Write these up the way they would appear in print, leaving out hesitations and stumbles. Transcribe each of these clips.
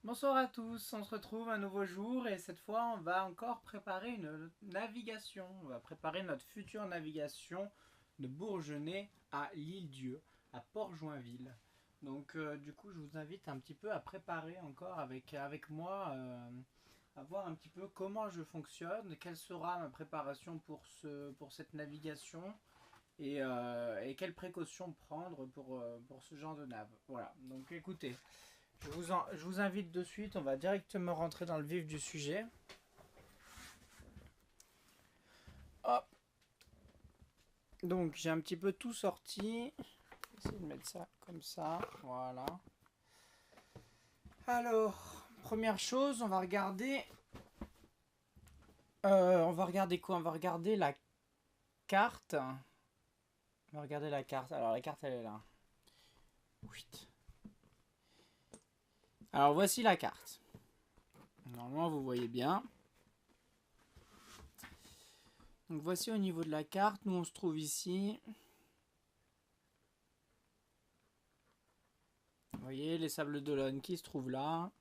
Bonsoir à tous, on se retrouve un nouveau jour et cette fois on va encore préparer une navigation. On va préparer notre future navigation de Bourgenay à l'Île-Dieu, à Port-Joinville. Donc du coup je vous invite un petit peu à préparer encore avec moi, à voir un petit peu comment je fonctionne, quelle sera ma préparation pour cette navigation et quelles précautions prendre pour ce genre de nave. Voilà, donc écoutez. Je vous invite de suite, on va directement rentrer dans le vif du sujet. Hop. Donc j'ai un petit peu tout sorti. Essayer de mettre ça comme ça. Voilà. Alors, première chose, on va regarder. On va regarder quoi? On va regarder la carte. On va regarder la carte. Alors la carte elle est là. Oui. Alors voici la carte. Normalement vous voyez bien. Donc voici au niveau de la carte. Nous on se trouve ici. Vous voyez les Sables d'Olonne qui se trouvent là.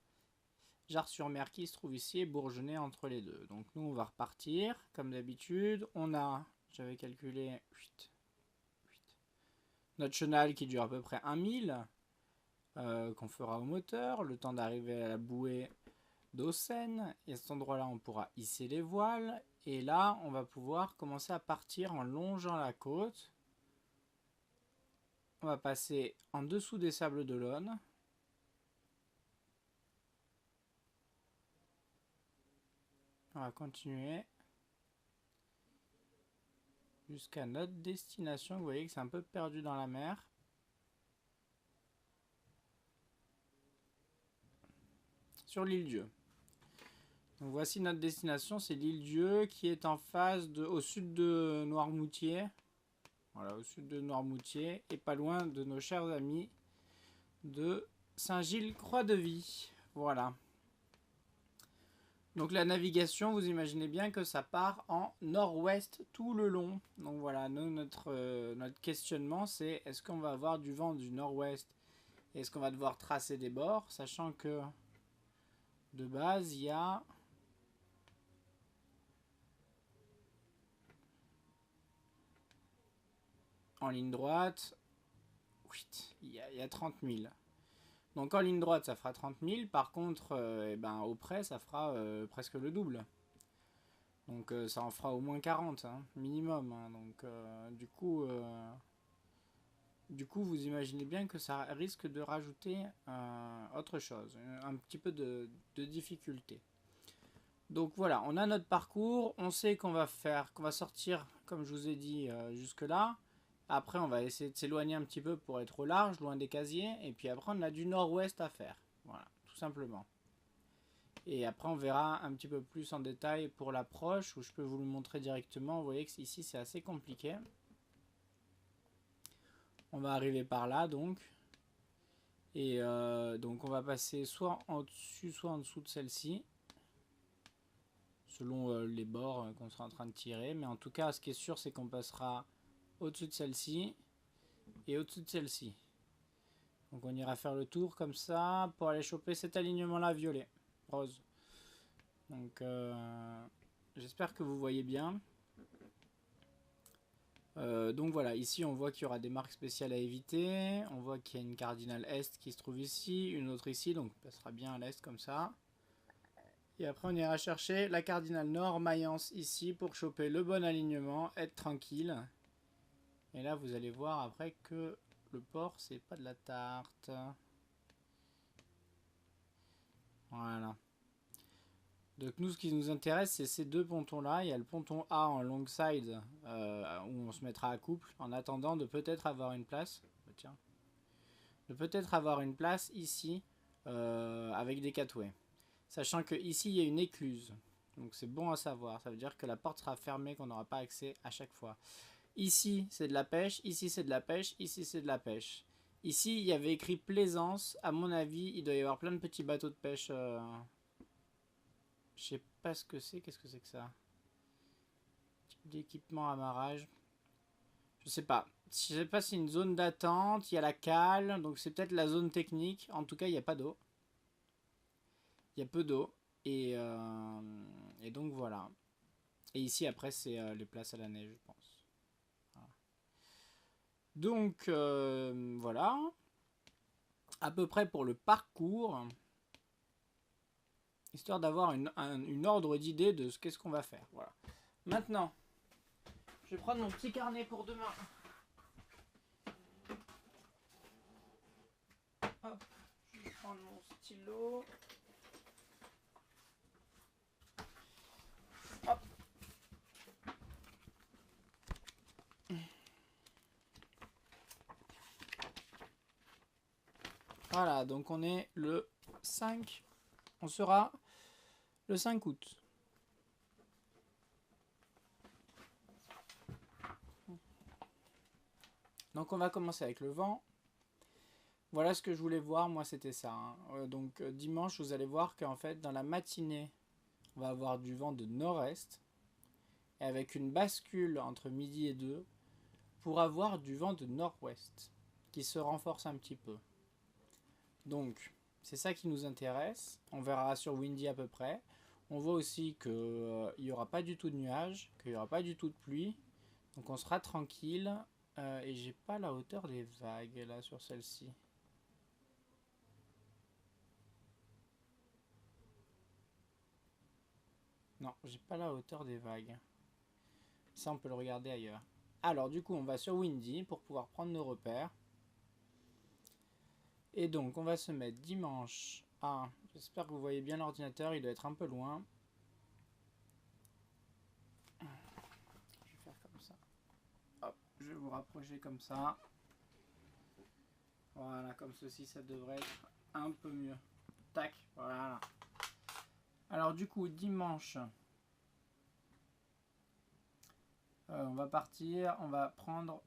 Jars-sur-Mer qui se trouve ici et Bourgenay entre les deux. Donc nous on va repartir comme d'habitude. On a, j'avais calculé 8, notre chenal qui dure à peu près 1 mille qu'on fera au moteur. Le temps d'arriver à la bouée d'Auxène. Et à cet endroit là on pourra hisser les voiles. Et là on va pouvoir commencer à partir en longeant la côte. On va passer en dessous des Sables d'Olonne. On va continuer jusqu'à notre destination. Vous voyez que c'est un peu perdu dans la mer. Sur l'île Dieu. Donc voici notre destination, c'est l'île Dieu qui est en face au sud de Noirmoutier. Voilà, au sud de Noirmoutier et pas loin de nos chers amis de Saint-Gilles-Croix-de-Vie. Voilà. Donc la navigation, vous imaginez bien que ça part en nord-ouest tout le long. Donc voilà, notre questionnement c'est est-ce qu'on va avoir du vent du nord-ouest et est-ce qu'on va devoir tracer des bords, sachant que de base il y a en ligne droite, il y a 30 000. Donc en ligne droite, ça fera 30 000. Par contre, au près, ça fera presque le double. Donc ça en fera au moins 40, hein, minimum. Hein. Donc du coup, vous imaginez bien que ça risque de rajouter autre chose, un petit peu de difficulté. Donc voilà, on a notre parcours, on sait qu'on va sortir, comme je vous ai dit, jusque là. Après, on va essayer de s'éloigner un petit peu pour être au large, loin des casiers. Et puis après, on a du nord-ouest à faire. Voilà, tout simplement. Et après, on verra un petit peu plus en détail pour l'approche, où je peux vous le montrer directement. Vous voyez que ici, c'est assez compliqué. On va arriver par là, donc. Et donc, on va passer soit en dessus, soit en dessous de celle-ci. Selon les bords qu'on sera en train de tirer. Mais en tout cas, ce qui est sûr, c'est qu'on passera au-dessus de celle-ci et au-dessus de celle-ci. Donc on ira faire le tour comme ça pour aller choper cet alignement là violet, rose. Donc j'espère que vous voyez bien. Donc voilà, ici on voit qu'il y aura des marques spéciales à éviter. On voit qu'il y a une cardinale est qui se trouve ici, une autre ici, donc on passera bien à l'est comme ça. Et après on ira chercher la cardinale nord, Mayence ici pour choper le bon alignement, être tranquille. Et là vous allez voir après que le port c'est pas de la tarte. Voilà. Donc nous ce qui nous intéresse c'est ces deux pontons là. Il y a le ponton A en long side où on se mettra à couple en attendant de peut-être avoir une place. Tiens. De peut-être avoir une place ici avec des catways. Sachant que ici il y a une écluse. Donc c'est bon à savoir. Ça veut dire que la porte sera fermée, qu'on n'aura pas accès à chaque fois. Ici c'est de la pêche, ici c'est de la pêche, ici c'est de la pêche. Ici il y avait écrit plaisance. À mon avis il doit y avoir plein de petits bateaux de pêche. Je sais pas ce que c'est. Qu'est-ce que c'est que ça? Type d'équipement amarrage. Je sais pas. Je sais pas si c'est une zone d'attente. Il y a la cale. Donc c'est peut-être la zone technique. En tout cas il n'y a pas d'eau. Il y a peu d'eau. Et donc voilà. Et ici après c'est les places à la neige, je pense. Voilà. Donc voilà. À peu près pour le parcours. Histoire d'avoir une ordre d'idée de ce qu'est-ce qu'on va faire. Voilà. Maintenant, je vais prendre mon petit carnet pour demain. Hop, je vais prendre mon stylo. Hop. Voilà, donc on est le 5. On sera le 5 août. Donc on va commencer avec le vent. Voilà ce que je voulais voir, moi c'était ça. Hein. Donc dimanche, vous allez voir qu'en fait dans la matinée, on va avoir du vent de nord-est. Et avec une bascule entre midi et 2, pour avoir du vent de nord-ouest, qui se renforce un petit peu. Donc c'est ça qui nous intéresse. On verra sur Windy à peu près. On voit aussi qu'il n'y aura pas du tout de nuages, qu'il n'y aura pas du tout de pluie. Donc on sera tranquille. Et j'ai pas la hauteur des vagues là sur celle-ci. Non, j'ai pas la hauteur des vagues. Ça on peut le regarder ailleurs. Alors du coup on va sur Windy pour pouvoir prendre nos repères. Et donc on va se mettre dimanche à... J'espère que vous voyez bien l'ordinateur, il doit être un peu loin. Je vais faire comme ça. Hop, je vais vous rapprocher comme ça. Voilà, comme ceci, ça devrait être un peu mieux. Tac, voilà. Alors du coup, dimanche, on va partir, on va prendre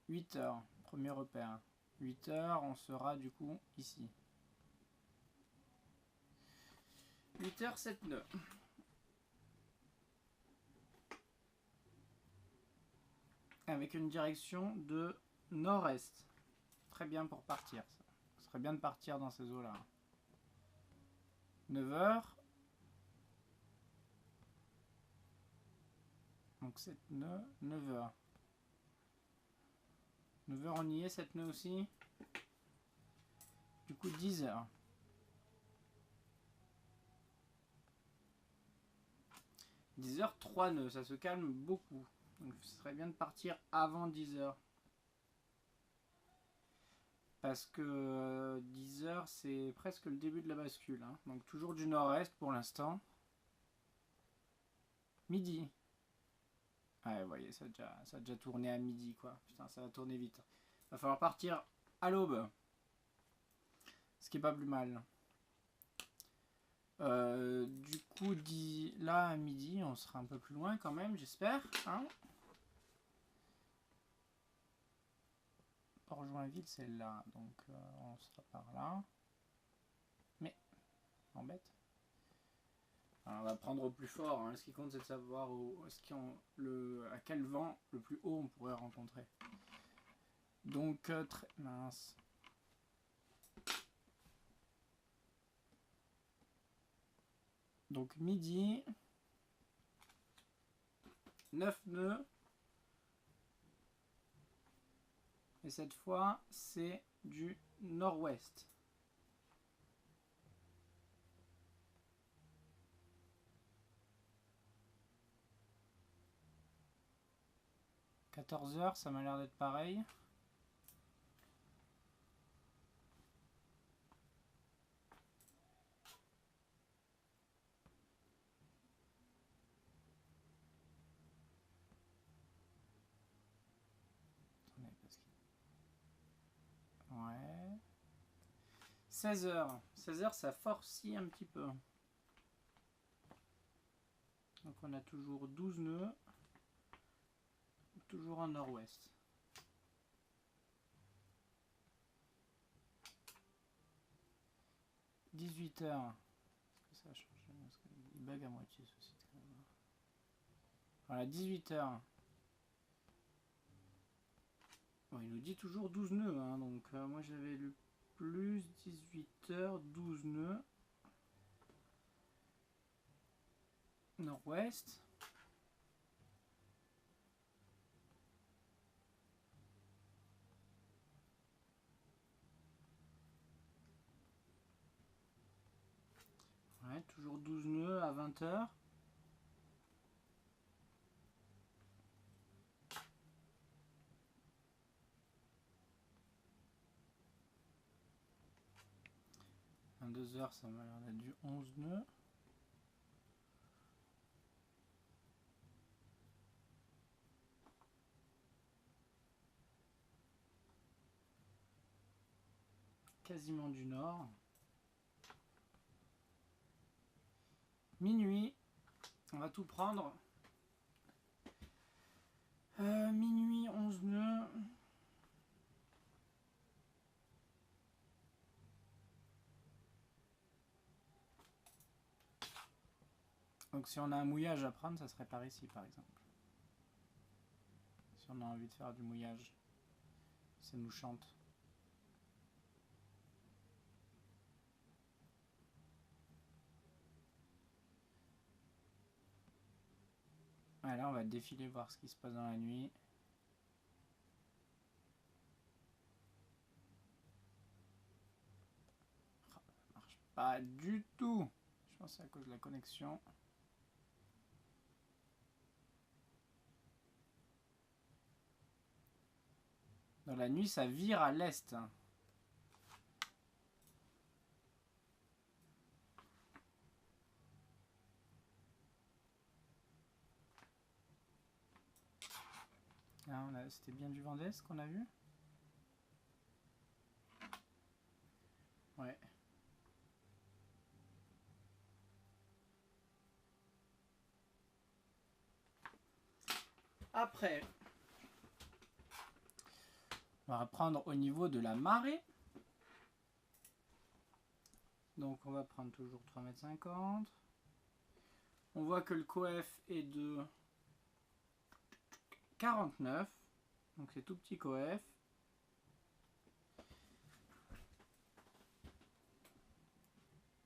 8 heures, premier repère. 8 heures, on sera du coup ici. 8 heures, 7 nœuds. Avec une direction de nord-est. Très bien pour partir. Ce serait bien de partir dans ces eaux-là. 9 heures. Donc 7 nœuds, 9 heures. 9 heures on y est, 7 nœuds aussi. Du coup 10 heures. 10 heures, 3 nœuds, ça se calme beaucoup. Donc ce serait bien de partir avant 10 heures. Parce que 10 heures c'est presque le début de la bascule. Hein. Donc toujours du nord-est pour l'instant. Midi. Ouais, vous voyez, ça a déjà tourné à midi quoi. Putain, ça va tourner vite. Va falloir partir à l'aube. Ce qui est pas plus mal. Du coup, là à midi, on sera un peu plus loin quand même, j'espère. Hein, Port-Joinville, c'est là, donc on sera par là. Mais, m'embête. Alors, on va prendre au plus fort. Hein. Ce qui compte, c'est de savoir à quel vent le plus haut on pourrait rencontrer. Donc, très mince. Donc, midi. 9 nœuds. Et cette fois, c'est du nord-ouest. « 14 heures, ça m'a l'air d'être pareil. Ouais. 16 heures. 16 heures, ça forcit un petit peu. Donc on a toujours 12 nœuds. Toujours en nord-ouest. « 18 heures. Est-ce que ça a changé? Il bug à moitié ce site quand même. Voilà, 18 heures. Bon, il nous dit toujours 12 nœuds. Hein, donc moi j'avais lu plus 18 heures, 12 nœuds. nord-ouest. Ouais, toujours 12 nœuds à 20 heures. À 2 heures, ça m'a l'air d'être du 11 nœuds. Quasiment du nord. Minuit, on va tout prendre. Minuit, 11 nœuds. Donc si on a un mouillage à prendre, ça serait par ici par exemple. Si on a envie de faire du mouillage, ça nous chante. Ouais, là on va défiler voir ce qui se passe dans la nuit. Ça marche pas du tout. Je pense que c'est à cause de la connexion. Dans la nuit, ça vire à l'est. C'était bien du vent d'est qu'on a vu. Ouais. Après, on va reprendre au niveau de la marée. Donc on va prendre toujours 3,50 m. On voit que le coef est de 49. Donc c'est tout petit coef.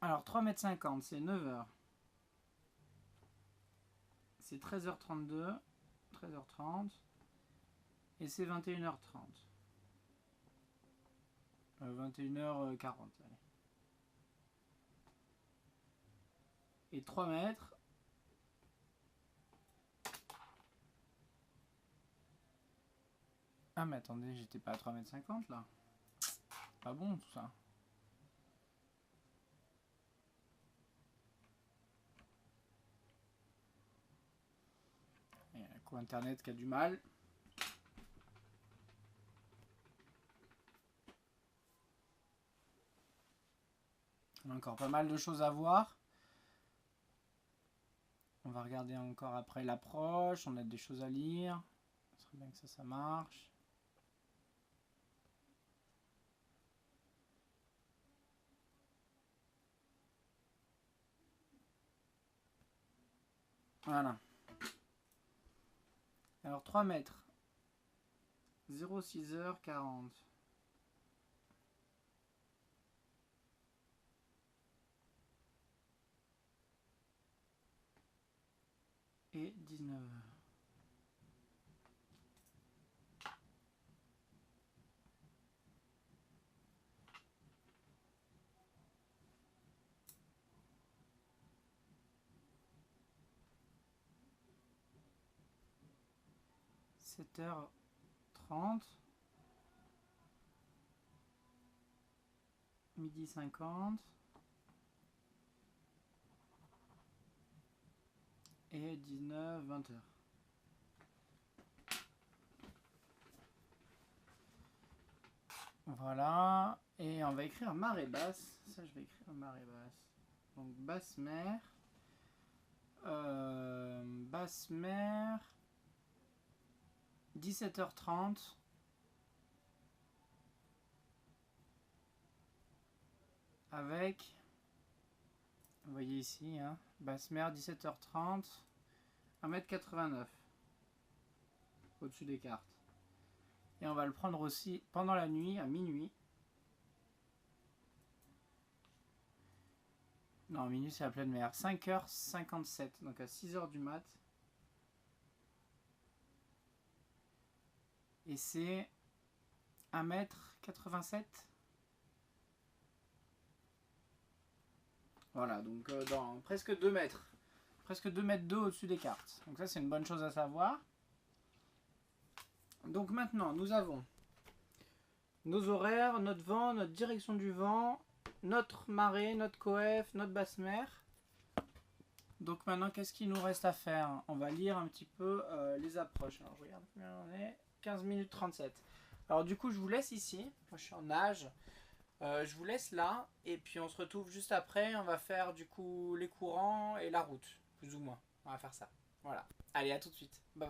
Alors 3,50 m, c'est 9 h. C'est 13h32, 13h30. Et c'est 21h30. 21h40. Allez. Et 3 mètres. Ah mais attendez, j'étais pas à 3,50 m là. Pas bon tout ça. Il y a un coup internet qui a du mal. On a encore pas mal de choses à voir. On va regarder encore après l'approche. On a des choses à lire. Ce serait bien que ça marche. Voilà. Alors 3 mètres. 06h40. Et 19h. « 7h30. Midi 50. Et 19, 20h. Voilà. Et on va écrire marée basse. Ça, je vais écrire marée basse. Donc, basse mer. Basse mer. 17h30. Avec, vous voyez ici, hein, basse mer 17h30, 1,89 m au-dessus des cartes. Et on va le prendre aussi pendant la nuit, à minuit. Non, minuit c'est la pleine mer. 5h57, donc à 6h du mat. Et c'est 1m87. Voilà, donc dans presque 2 mètres. Presque 2 mètres d'eau au-dessus des cartes. Donc ça c'est une bonne chose à savoir. Donc maintenant, nous avons nos horaires, notre vent, notre direction du vent, notre marée, notre coef, notre basse mer. Donc maintenant, qu'est-ce qu'il nous reste à faire? On va lire un petit peu les approches. Alors je regarde combien on est. 15 minutes 37. Alors du coup, je vous laisse ici. Moi, je suis en nage. Je vous laisse là. Et puis, on se retrouve juste après. On va faire du coup les courants et la route. Plus ou moins. On va faire ça. Voilà. Allez, à tout de suite. Bye bye.